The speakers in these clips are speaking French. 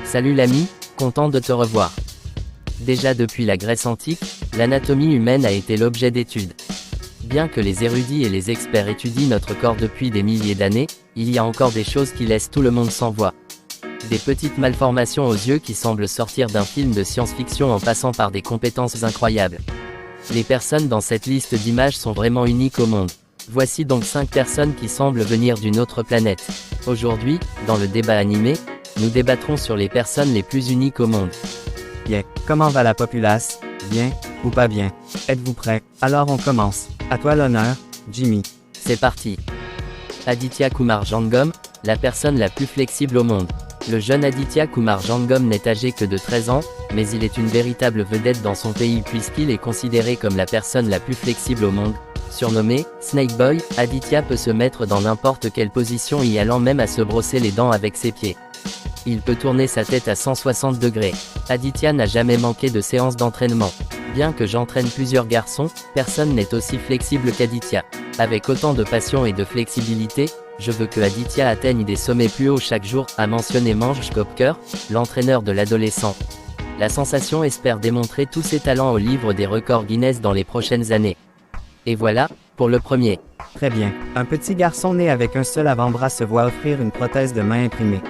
Salut l'ami, content de te revoir. Déjà depuis la Grèce antique, l'anatomie humaine a été l'objet d'études. Bien que les érudits et les experts étudient notre corps depuis des milliers d'années, il y a encore des choses qui laissent tout le monde sans voix. Des petites malformations aux yeux qui semblent sortir d'un film de science-fiction en passant par des compétences incroyables. Les personnes dans cette liste d'images sont vraiment uniques au monde. Voici donc 5 personnes qui semblent venir d'une autre planète. Aujourd'hui, dans le débat animé, nous débattrons sur les personnes les plus uniques au monde. Bien, comment va la populace? Bien, ou pas bien? Êtes-vous prêts? Alors on commence. À toi l'honneur, Jimmy. C'est parti. Aditya Kumar Jangom, la personne la plus flexible au monde. Le jeune Aditya Kumar Jangom n'est âgé que de 13 ans, mais il est une véritable vedette dans son pays puisqu'il est considéré comme la personne la plus flexible au monde. Surnommé Snake Boy, Aditya peut se mettre dans n'importe quelle position y allant même à se brosser les dents avec ses pieds. Il peut tourner sa tête à 160 degrés. Aditya n'a jamais manqué de séances d'entraînement. Bien que j'entraîne plusieurs garçons, personne n'est aussi flexible qu'Aditya. Avec autant de passion et de flexibilité, je veux que Aditya atteigne des sommets plus hauts chaque jour, a mentionné Manj Kopker, l'entraîneur de l'adolescent. La sensation espère démontrer tous ses talents au livre des records Guinness dans les prochaines années. Et voilà, pour le premier. Très bien. Un petit garçon né avec un seul avant-bras se voit offrir une prothèse de main imprimée.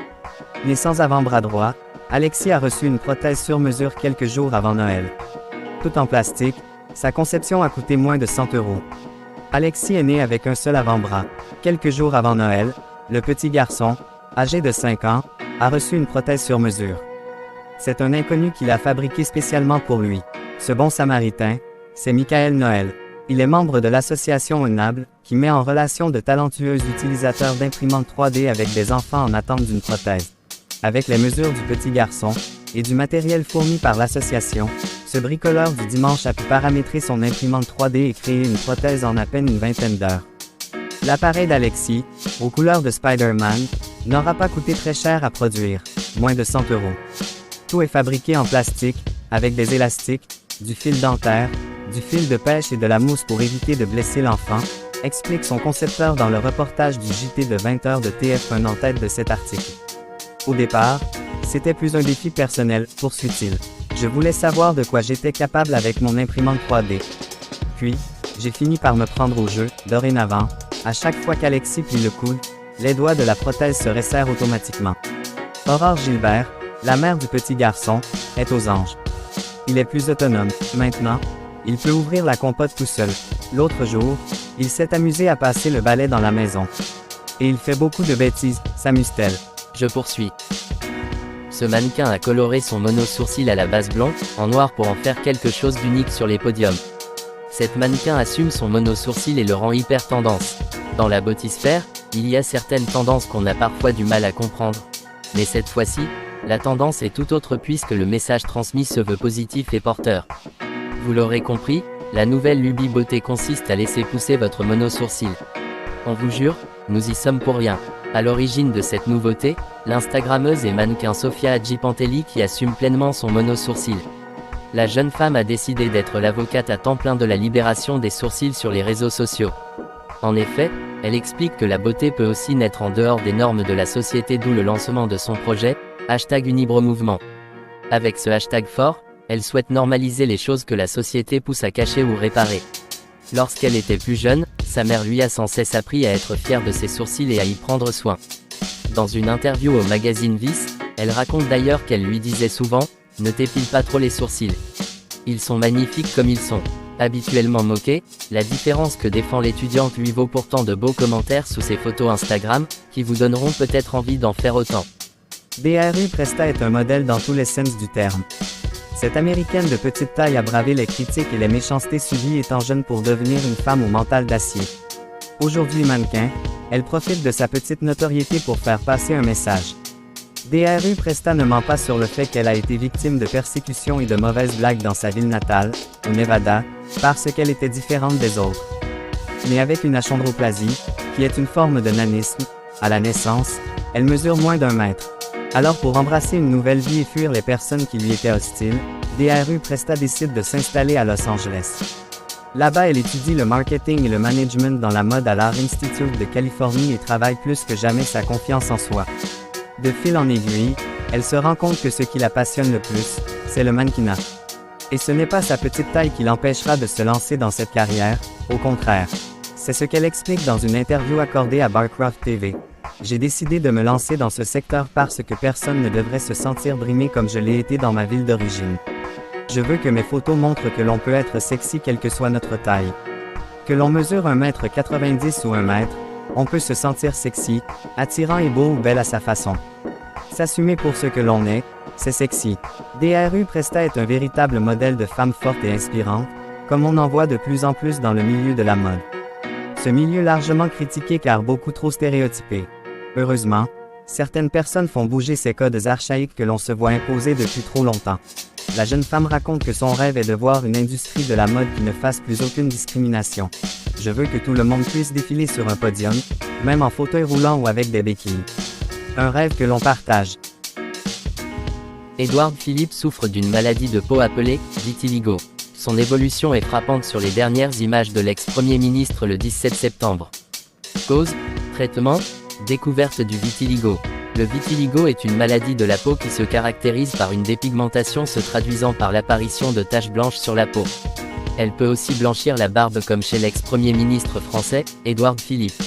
Né sans avant-bras droit, Alexis a reçu une prothèse sur mesure quelques jours avant Noël. Tout en plastique, sa conception a coûté moins de 100 €. Alexis est né avec un seul avant-bras. Quelques jours avant Noël, le petit garçon, âgé de 5 ans, a reçu une prothèse sur mesure. C'est un inconnu qui l'a fabriquée spécialement pour lui. Ce bon samaritain, c'est Michael Noël. Il est membre de l'association Unable, qui met en relation de talentueux utilisateurs d'imprimantes 3D avec des enfants en attente d'une prothèse. Avec les mesures du petit garçon, et du matériel fourni par l'association, ce bricoleur du dimanche a pu paramétrer son imprimante 3D et créer une prothèse en à peine une vingtaine d'heures. L'appareil d'Alexis, aux couleurs de Spider-Man, n'aura pas coûté très cher à produire, moins de 100 €. Tout est fabriqué en plastique, avec des élastiques, du fil dentaire, du fil de pêche et de la mousse pour éviter de blesser l'enfant, explique son concepteur dans le reportage du JT de 20 h de TF1 en tête de cet article. Au départ, c'était plus un défi personnel, poursuit-il. Je voulais savoir de quoi j'étais capable avec mon imprimante 3D. Puis, j'ai fini par me prendre au jeu. Dorénavant, à chaque fois qu'Alexis plie le coude, les doigts de la prothèse se resserrent automatiquement. Aurore Gilbert, la mère du petit garçon, est aux anges. Il est plus autonome. Maintenant, il peut ouvrir la compote tout seul. L'autre jour, il s'est amusé à passer le balai dans la maison. Et il fait beaucoup de bêtises, s'amuse-t-elle. Je poursuis. Ce mannequin a coloré son mono-sourcil à la base blond, en noir pour en faire quelque chose d'unique sur les podiums. Cette mannequin assume son mono-sourcil et le rend hyper tendance. Dans la beautysphère, il y a certaines tendances qu'on a parfois du mal à comprendre. Mais cette fois-ci, la tendance est tout autre puisque le message transmis se veut positif et porteur. Vous l'aurez compris, la nouvelle lubie beauté consiste à laisser pousser votre mono-sourcil. On vous jure, nous y sommes pour rien. À l'origine de cette nouveauté, l'Instagrammeuse et mannequin Sofia Hadjipantelli qui assume pleinement son mono-sourcil. La jeune femme a décidé d'être l'avocate à temps plein de la libération des sourcils sur les réseaux sociaux. En effet, elle explique que la beauté peut aussi naître en dehors des normes de la société, d'où le lancement de son projet, #Unibromouvement. Avec ce hashtag fort, elle souhaite normaliser les choses que la société pousse à cacher ou réparer. Lorsqu'elle était plus jeune, sa mère lui a sans cesse appris à être fière de ses sourcils et à y prendre soin. Dans une interview au magazine Vice, elle raconte d'ailleurs qu'elle lui disait souvent « Ne t'épile pas trop les sourcils. Ils sont magnifiques comme ils sont ». Habituellement moquée, la différence que défend l'étudiante lui vaut pourtant de beaux commentaires sous ses photos Instagram, qui vous donneront peut-être envie d'en faire autant. DRU Presta est un modèle dans tous les sens du terme. Cette américaine de petite taille a bravé les critiques et les méchancetés subies étant jeune pour devenir une femme au mental d'acier. Aujourd'hui mannequin, elle profite de sa petite notoriété pour faire passer un message. DRU Presta ne ment pas sur le fait qu'elle a été victime de persécutions et de mauvaises blagues dans sa ville natale, au Nevada, parce qu'elle était différente des autres. Mais avec une achondroplasie, qui est une forme de nanisme, à la naissance, elle mesure moins d'1 mètre. Alors pour embrasser une nouvelle vie et fuir les personnes qui lui étaient hostiles, DRU Presta décide de s'installer à Los Angeles. Là-bas, elle étudie le marketing et le management dans la mode à l'Art Institute de Californie et travaille plus que jamais sa confiance en soi. De fil en aiguille, elle se rend compte que ce qui la passionne le plus, c'est le mannequinat. Et ce n'est pas sa petite taille qui l'empêchera de se lancer dans cette carrière, au contraire. C'est ce qu'elle explique dans une interview accordée à Barcroft TV. J'ai décidé de me lancer dans ce secteur parce que personne ne devrait se sentir brimé comme je l'ai été dans ma ville d'origine. Je veux que mes photos montrent que l'on peut être sexy quelle que soit notre taille. Que l'on mesure 1,90 m ou 1 m, on peut se sentir sexy, attirant et beau ou belle à sa façon. S'assumer pour ce que l'on est, c'est sexy. Dru Presta est un véritable modèle de femme forte et inspirante, comme on en voit de plus en plus dans le milieu de la mode. Ce milieu largement critiqué car beaucoup trop stéréotypé. Heureusement, certaines personnes font bouger ces codes archaïques que l'on se voit imposer depuis trop longtemps. La jeune femme raconte que son rêve est de voir une industrie de la mode qui ne fasse plus aucune discrimination. Je veux que tout le monde puisse défiler sur un podium, même en fauteuil roulant ou avec des béquilles. Un rêve que l'on partage. Edward Phillips souffre d'une maladie de peau appelée vitiligo. Son évolution est frappante sur les dernières images de l'ex-premier ministre le 17 septembre. Cause, traitement, découverte du vitiligo. Le vitiligo est une maladie de la peau qui se caractérise par une dépigmentation se traduisant par l'apparition de taches blanches sur la peau. Elle peut aussi blanchir la barbe comme chez l'ex-premier ministre français, Édouard Philippe.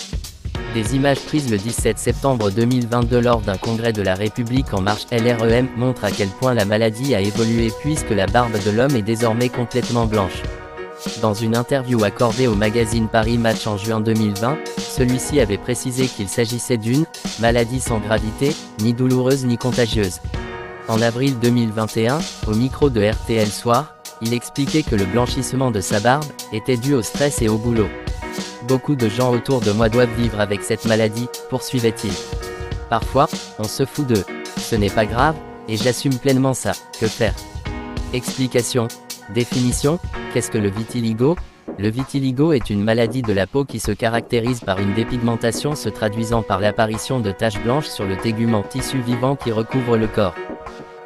Des images prises le 17 septembre 2022 lors d'un congrès de la République en marche LREM montrent à quel point la maladie a évolué puisque la barbe de l'homme est désormais complètement blanche. Dans une interview accordée au magazine Paris Match en juin 2020, celui-ci avait précisé qu'il s'agissait d'une « maladie sans gravité, ni douloureuse ni contagieuse ». En avril 2021, au micro de RTL Soir, il expliquait que le blanchissement de sa barbe était dû au stress et au boulot. Beaucoup de gens autour de moi doivent vivre avec cette maladie, poursuivait-il. Parfois, on se fout d'eux. Ce n'est pas grave, et j'assume pleinement ça. Que faire? Explication. Définition. Qu'est-ce que le vitiligo? Le vitiligo est une maladie de la peau qui se caractérise par une dépigmentation se traduisant par l'apparition de taches blanches sur le tégument tissu vivant qui recouvre le corps.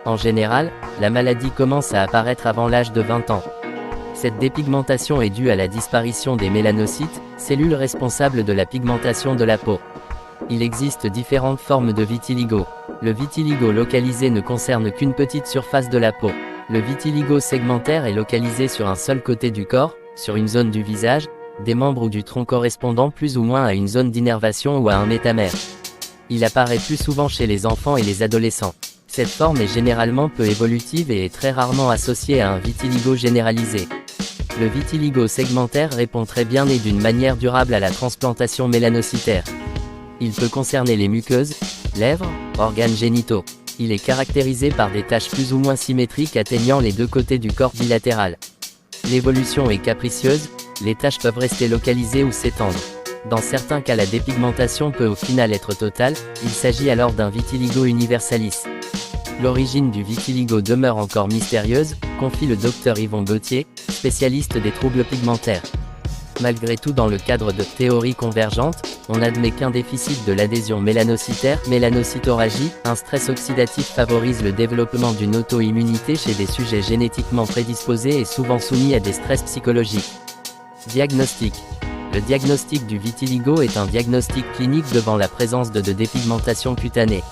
En général, la maladie commence à apparaître avant l'âge de 20 ans. Cette dépigmentation est due à la disparition des mélanocytes, cellules responsables de la pigmentation de la peau. Il existe différentes formes de vitiligo. Le vitiligo localisé ne concerne qu'une petite surface de la peau. Le vitiligo segmentaire est localisé sur un seul côté du corps, sur une zone du visage, des membres ou du tronc correspondant plus ou moins à une zone d'innervation ou à un métamère. Il apparaît plus souvent chez les enfants et les adolescents. Cette forme est généralement peu évolutive et est très rarement associée à un vitiligo généralisé. Le vitiligo segmentaire répond très bien et d'une manière durable à la transplantation mélanocytaire. Il peut concerner les muqueuses, lèvres, organes génitaux. Il est caractérisé par des taches plus ou moins symétriques atteignant les deux côtés du corps bilatéral. L'évolution est capricieuse, les taches peuvent rester localisées ou s'étendre. Dans certains cas la dépigmentation peut au final être totale, il s'agit alors d'un vitiligo universalis. L'origine du vitiligo demeure encore mystérieuse, confie le docteur Yvon Gauthier, spécialiste des troubles pigmentaires. Malgré tout, dans le cadre de théories convergentes, on admet qu'un déficit de l'adhésion mélanocytaire, mélanocytoragie, un stress oxydatif favorise le développement d'une auto-immunité chez des sujets génétiquement prédisposés et souvent soumis à des stress psychologiques. Diagnostic. Le diagnostic du vitiligo est un diagnostic clinique devant la présence de dépigmentation cutanée.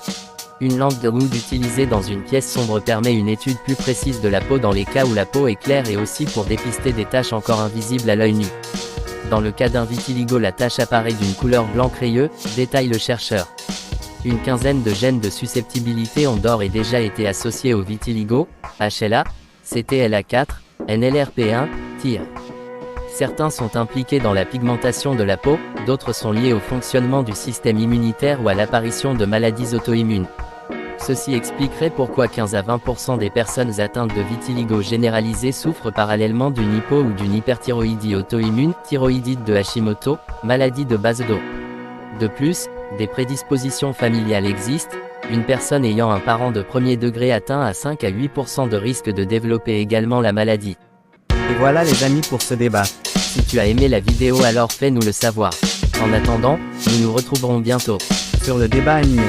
Une lampe de Wood utilisée dans une pièce sombre permet une étude plus précise de la peau dans les cas où la peau est claire et aussi pour dépister des taches encore invisibles à l'œil nu. Dans le cas d'un vitiligo, la tache apparaît d'une couleur blanc crayeux, détaille le chercheur. Une quinzaine de gènes de susceptibilité ont d'ores et déjà été associés au vitiligo, HLA, CTLA4, NLRP1, TIR. Certains sont impliqués dans la pigmentation de la peau, d'autres sont liés au fonctionnement du système immunitaire ou à l'apparition de maladies auto-immunes. Ceci expliquerait pourquoi 15 à 20% des personnes atteintes de vitiligo généralisé souffrent parallèlement d'une hypo ou d'une hyperthyroïdie auto-immune, thyroïdite de Hashimoto, maladie de base d'eau. De plus, des prédispositions familiales existent, une personne ayant un parent de premier degré atteint à 5 à 8% de risque de développer également la maladie. Et voilà les amis pour ce débat. Si tu as aimé la vidéo, alors fais-nous le savoir. En attendant, nous nous retrouverons bientôt sur le débat animé.